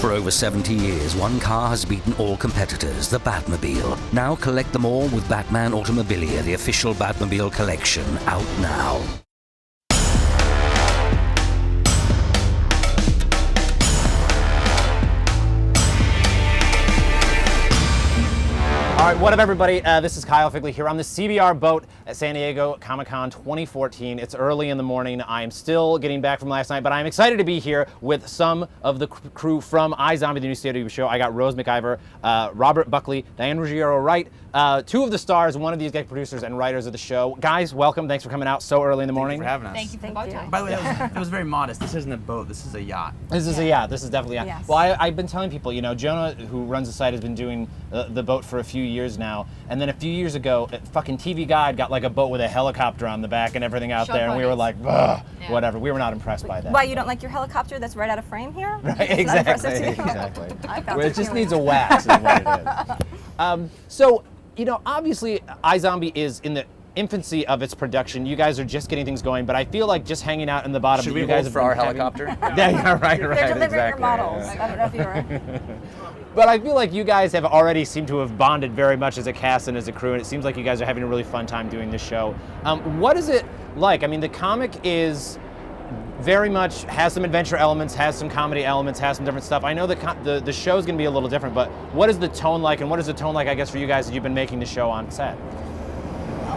For over 70 years, one car has beaten all competitors, the Batmobile. Now collect them all with Batman Automabilia, the official Batmobile collection, out now. All right, what up, everybody? This is Kiel Phegley here on the CBR boat at San Diego Comic-Con 2014. It's early in the morning. I am still getting back from last night, but I'm excited to be here with some of the crew from iZombie, the new CW show. I got Rose McIver, Robert Buckley, Diane Ruggiero-Wright, two of the stars, one of these guys, producers and writers of the show. Guys, welcome. Thanks for coming out so early in the morning. Thank you for having us. Thank you for the bow tie. By the way, that was very modest. This isn't a boat. This is a yacht. This is a yacht. This is definitely a yacht. Yes. Well, I've been telling people, you know, Jonah, who runs the site, has been doing the boat for a few years now. And then a few years ago, fucking TV Guide got like a boat with a helicopter on the back and everything out there, and we were like, ugh, whatever. We were not impressed by that. Why, you don't like your helicopter that's right out of frame here? Right, exactly. Well, it just needs a feeling. wax, is what it is. So, you know, obviously, iZombie is in the infancy of its production. You guys are just getting things going, but I feel like just hanging out in the bottom. Should we you guys hold for our helicopter? Yeah, right, They're delivering exactly. your models. Yeah. I don't know if you're But I feel like you guys have already seemed to have bonded very much as a cast and as a crew, and it seems like you guys are having a really fun time doing this show. What is it like? I mean, the comic is very much, has some adventure elements, has some comedy elements, has some different stuff. I know the show's gonna be a little different, but what is the tone like, and what is the tone like, I guess, for you guys that you've been making the show on set?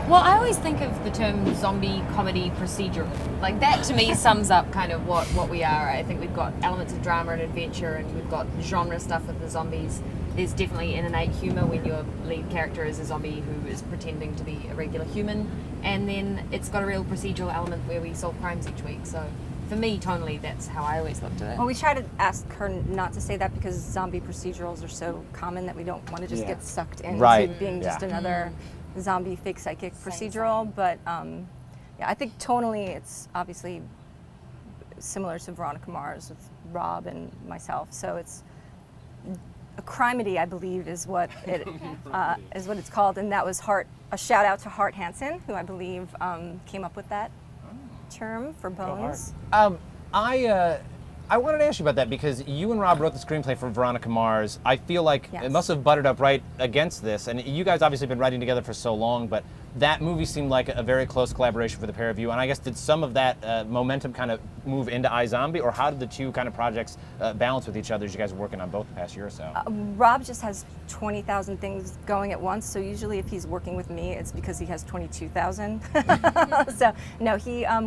Well, I always think of the term zombie comedy procedural. Like, that to me sums up kind of what we are. I think we've got elements of drama and adventure, and we've got genre stuff with the zombies. There's definitely an innate humor when your lead character is a zombie who is pretending to be a regular human. And then it's got a real procedural element where we solve crimes each week. So for me, tonally, that's how I always looked at it. Well, we try to ask her not to say that because zombie procedurals are so common that we don't want to just get sucked into being just another zombie fake psychic procedural. But yeah, I think tonally it's obviously similar to Veronica Mars with Rob and myself. So it's a Crimedy, I believe, is what it is what it's called, and that was a shout out to Hart Hansen, who I believe came up with that term for bones. I wanted to ask you about that because you and Rob wrote the screenplay for Veronica Mars. I feel like it must have butted up right against this, and you guys obviously have been writing together for so long, but that movie seemed like a very close collaboration for the pair of you, and I guess did some of that momentum kind of move into iZombie, or how did the two kind of projects balance with each other as you guys were working on both the past year or so? Rob just has 20,000 things going at once, so usually if he's working with me, it's because he has 22,000. So, no,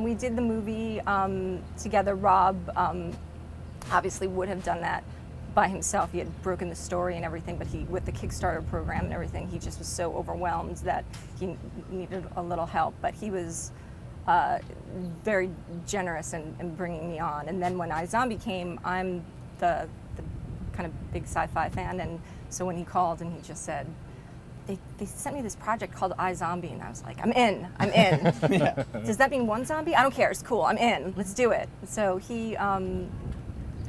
we did the movie together. Rob obviously would have done that by himself. He had broken the story and everything, but with the Kickstarter program and everything, he just was so overwhelmed that he needed a little help. But he was very generous in bringing me on. And then when iZombie came, I'm the kind of big sci-fi fan, and so when he called and he just said, they sent me this project called iZombie, and I was like, I'm in. Yeah. Does that mean one zombie? I don't care, it's cool, I'm in, let's do it. So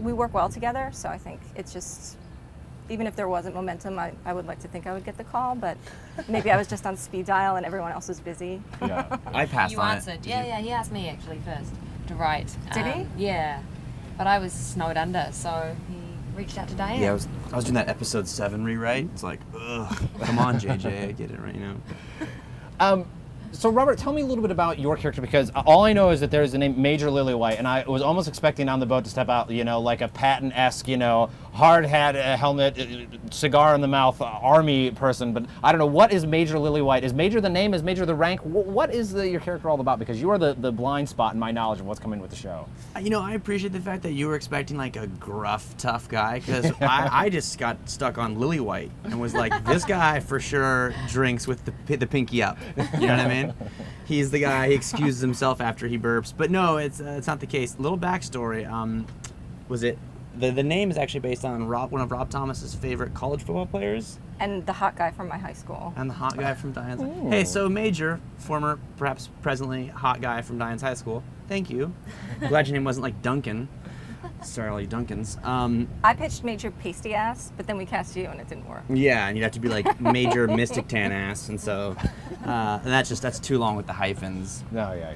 we work well together, so I think it's just, even if there wasn't momentum, I would like to think I would get the call, but maybe I was just on speed dial and everyone else was busy. Yeah, I passed on it. You answered. Yeah, he asked me actually first to write. Did he? Yeah, but I was snowed under, so he reached out to Diane. Yeah, I was doing that episode 7 rewrite. It's like, ugh, come on, JJ, I get it right now. So Robert, tell me a little bit about your character, because all I know is that there's the name Major Lilywhite, and I was almost expecting on the boat to step out, you know, like a Patton-esque, you know, hard hat, helmet, cigar in the mouth, army person, but I don't know, what is Major Lilywhite? Is Major the name? Is Major the rank? What is your character all about? Because you are the blind spot in my knowledge of what's coming with the show. You know, I appreciate the fact that you were expecting like a gruff, tough guy, because I just got stuck on Lilywhite and was like, this guy for sure drinks with the pinky up. You know what I mean? He's the guy, he excuses himself after he burps. But no, it's not the case. Little backstory, the name is actually based on one of Rob Thomas's favorite college football players. And the hot guy from my high school. And the hot guy from Diane's high school. Hey, so Major, former, perhaps presently hot guy from Diane's high school. Thank you. Glad your name wasn't like Duncan. Sorry, all you Duncans. I pitched Major Pasty Ass, but then we cast you and it didn't work. Yeah, and you'd have to be like Major Mystic Tan Ass, and so, and that's too long with the hyphens. No, yeah.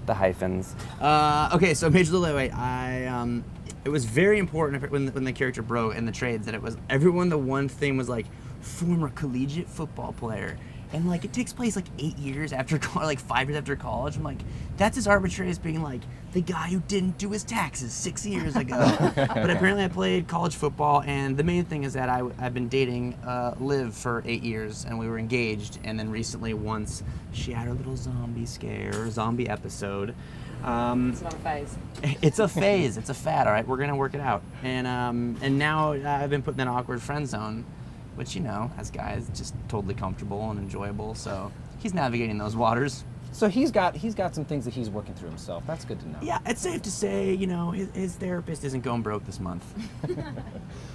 The hyphens. Okay, so Major Lilywhite, it was very important when the character broke and the trades that it was everyone. The one thing was like former collegiate football player. And like it takes place like 8 years after, like 5 years after college. I'm like, that's as arbitrary as being like the guy who didn't do his taxes 6 years ago. But apparently I played college football, and the main thing is that I've been dating Liv for 8 years, and we were engaged. And then recently, once she had her little zombie episode. It's not a phase. It's a phase. It's a fad. All right, we're gonna work it out. And now I've been put in that awkward friend zone, which, you know, as guys, just totally comfortable and enjoyable. So he's navigating those waters. So he's got some things that he's working through himself. That's good to know. Yeah, it's safe to say, you know, his therapist isn't going broke this month.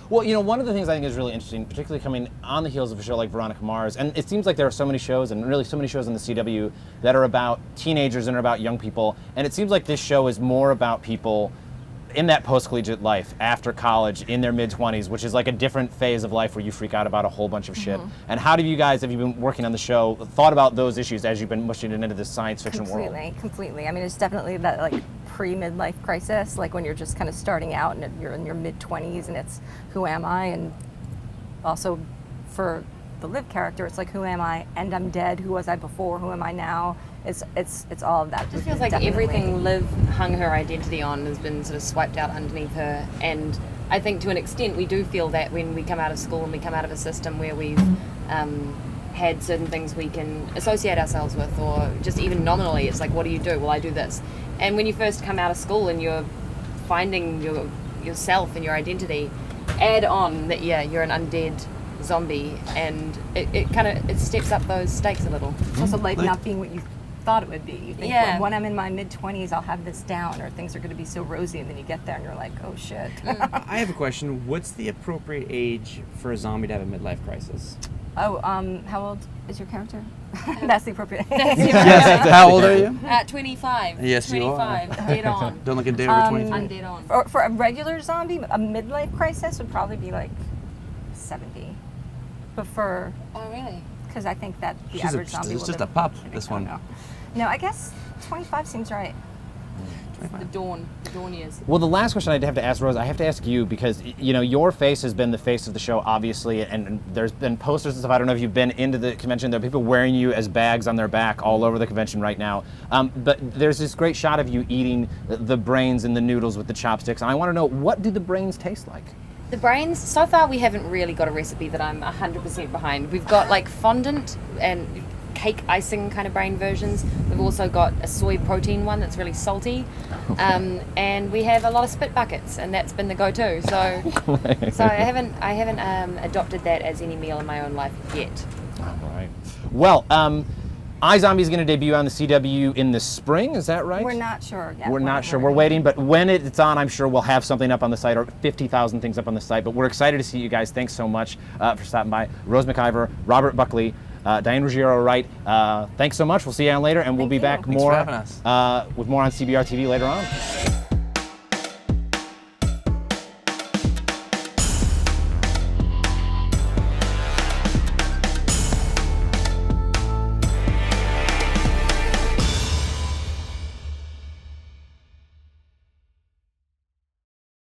Well, you know, one of the things I think is really interesting, particularly coming on the heels of a show like Veronica Mars, and it seems like there are so many shows, and really so many shows on the CW that are about teenagers and are about young people, and it seems like this show is more about people in that post-collegiate life after college in their mid-20s, which is like a different phase of life where you freak out about a whole bunch of shit. And how do you guys, have you been working on the show, thought about those issues as you've been mushing it into this science fiction world? Completely. I mean, it's definitely that like pre-midlife crisis, like when you're just kind of starting out and you're in your mid-20s and it's who am I? And also for the Liv character, it's like who am I? And I'm dead. Who was I before? Who am I now? It's all of that. It just feels like everything Liv hung her identity on has been sort of swiped out underneath her, and I think to an extent we do feel that when we come out of school and we come out of a system where we've had certain things we can associate ourselves with, or just even nominally, it's like, what do you do? Well, I do this. And when you first come out of school and you're finding yourself and your identity, add on that, yeah, you're an undead zombie, and it steps up those stakes a little. It's also like not being what you thought it would be. You think, when I'm in my mid-20s, I'll have this down, or things are going to be so rosy, and then you get there and you're like, oh shit. I have a question. What's the appropriate age for a zombie to have a midlife crisis? Oh, how old is your character? That's the appropriate age. Yes, how old are you? 25. Yes, 25, you are. dead on. Don't look a day over 23. I'm dead on. For a regular zombie, a midlife crisis would probably be like 70. But for... Oh, really? Because I think that the average zombie It's will just live, a pup, this one. No, I guess 25 seems right. The dawn years. Well, the last question I'd have to ask Rose, I have to ask you, because you know your face has been the face of the show, obviously, and there's been posters and stuff. I don't know if you've been into the convention. There are people wearing you as bags on their back all over the convention right now. But there's this great shot of you eating the brains and the noodles with the chopsticks, and I want to know, what do the brains taste like? The brains, so far we haven't really got a recipe that I'm 100% behind. We've got like fondant and cake icing kind of brain versions. We've also got a soy protein one that's really salty. And we have a lot of spit buckets, and that's been the go-to. So I haven't adopted that as any meal in my own life yet. All right. Well, iZombie is going to debut on the CW in the spring, is that right? We're not sure yet. We're not sure. We're waiting, but when it's on, I'm sure we'll have something up on the site, or 50,000 things up on the site. But we're excited to see you guys. Thanks so much for stopping by. Rose McIver, Robert Buckley, Diane Ruggiero-Wright. Thanks so much. We'll see you on later, and we'll be back Thanks for having us. with more on CBR TV later on.